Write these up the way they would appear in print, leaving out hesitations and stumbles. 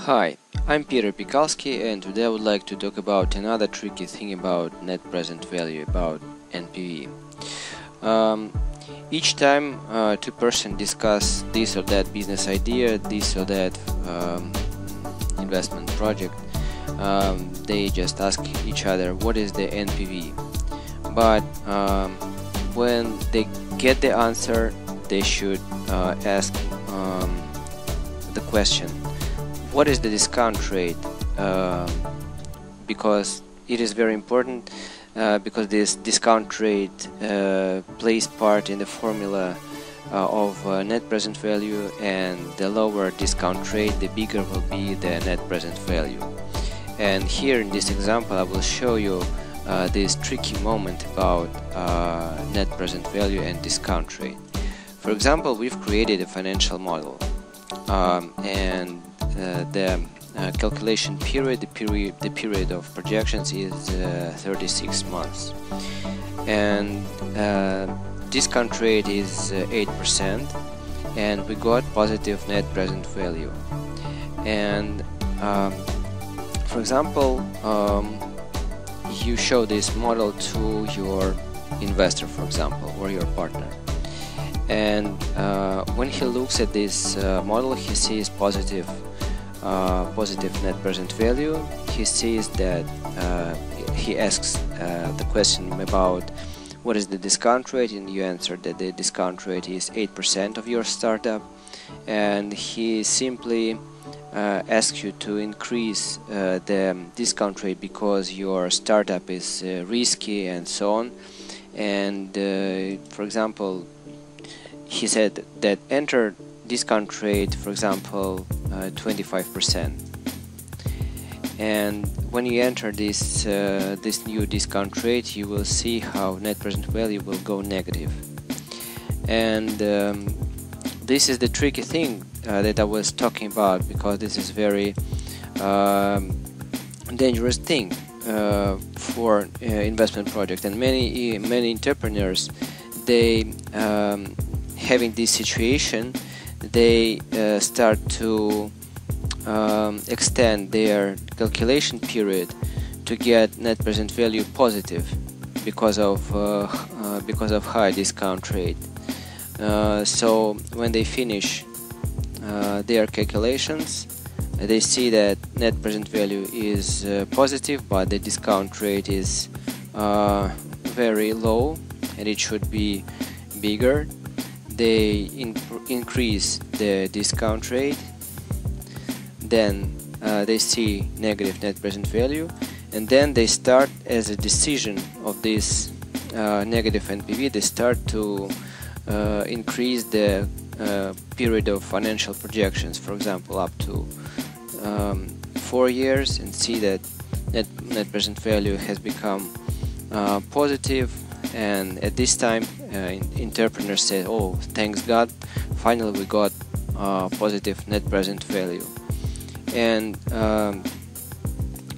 Hi, I'm Piterpakulski, and today I would like to talk about another tricky thing about net present value, about NPV. Each time two persons discuss this or that business idea, this or that investment project, they just ask each other what is the NPV. But when they get the answer, they should ask the question, what is the discount rate? Because it is very important, because this discount rate plays part in the formula of net present value, and the lower discount rate, the bigger will be the net present value. And here in this example I will show you this tricky moment about net present value and discount rate. For example, we've created a financial model, and the calculation period, the period of projections is 36 months, and discount rate is 8%, and we got positive net present value. And for example, you show this model to your investor, for example, or your partner, and when he looks at this model, he sees positive net present value. He sees that he asks the question about what is the discount rate, and you answer that the discount rate is 8% of your startup, and he simply asks you to increase the discount rate because your startup is risky and so on. And for example, he said that enter discount rate, for example, 25%, and when you enter this new discount rate, you will see how net present value will go negative. And this is the tricky thing that I was talking about, because this is very dangerous thing for investment project, and many entrepreneurs, they having this situation, they start to extend their calculation period to get net present value positive because of high discount rate. So when they finish their calculations, they see that net present value is positive, but the discount rate is very low and it should be bigger. They increase the discount rate, then they see negative net present value, and then they start, as a decision of this negative NPV, they start to increase the period of financial projections, for example up to 4 years, and see that net present value has become positive. And at this time, entrepreneurs say, "Oh, thanks God, finally we got positive net present value." And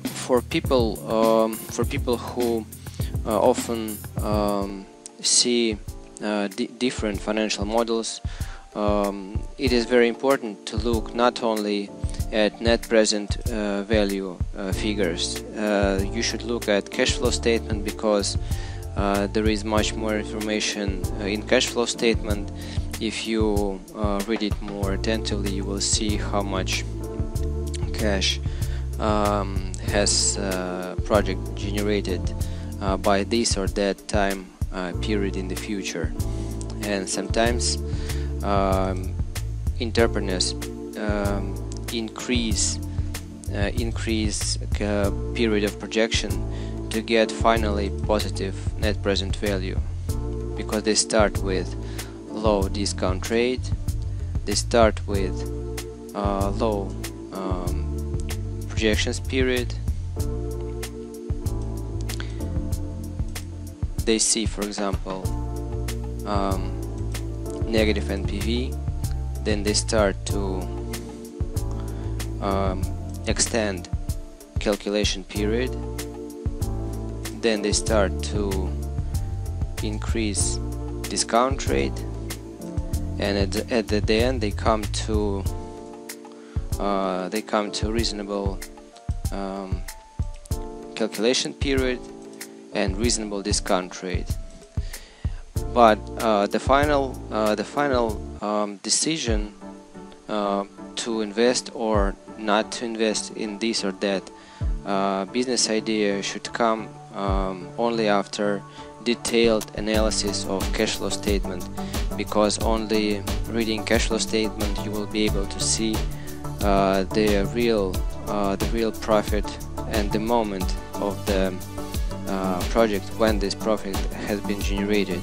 for people who often see different financial models, it is very important to look not only at net present value figures. You should look at cash flow statement, because there is much more information in cash flow statement. If you read it more attentively, you will see how much cash has project generated by this or that time period in the future. And sometimes entrepreneurs increase period of projection to get finally positive net present value, because they start with low discount rate, they start with low projections period, they see, for example, negative NPV, then they start to extend calculation period, then they start to increase discount rate, and at the end they come to they come to a reasonable calculation period and reasonable discount rate. But the final decision to invest or not to invest in this or that business idea should come only after detailed analysis of cash flow statement, because only reading cash flow statement you will be able to see the real profit and the moment of the project when this profit has been generated.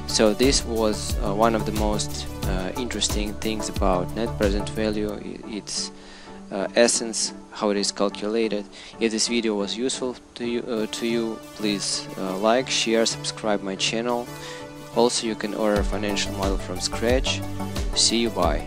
So this was one of the most interesting things about net present value, its essence, how it is calculated. If this video was useful to you, please like, share, subscribe my channel. Also, you can order a financial model from scratch. See you, bye.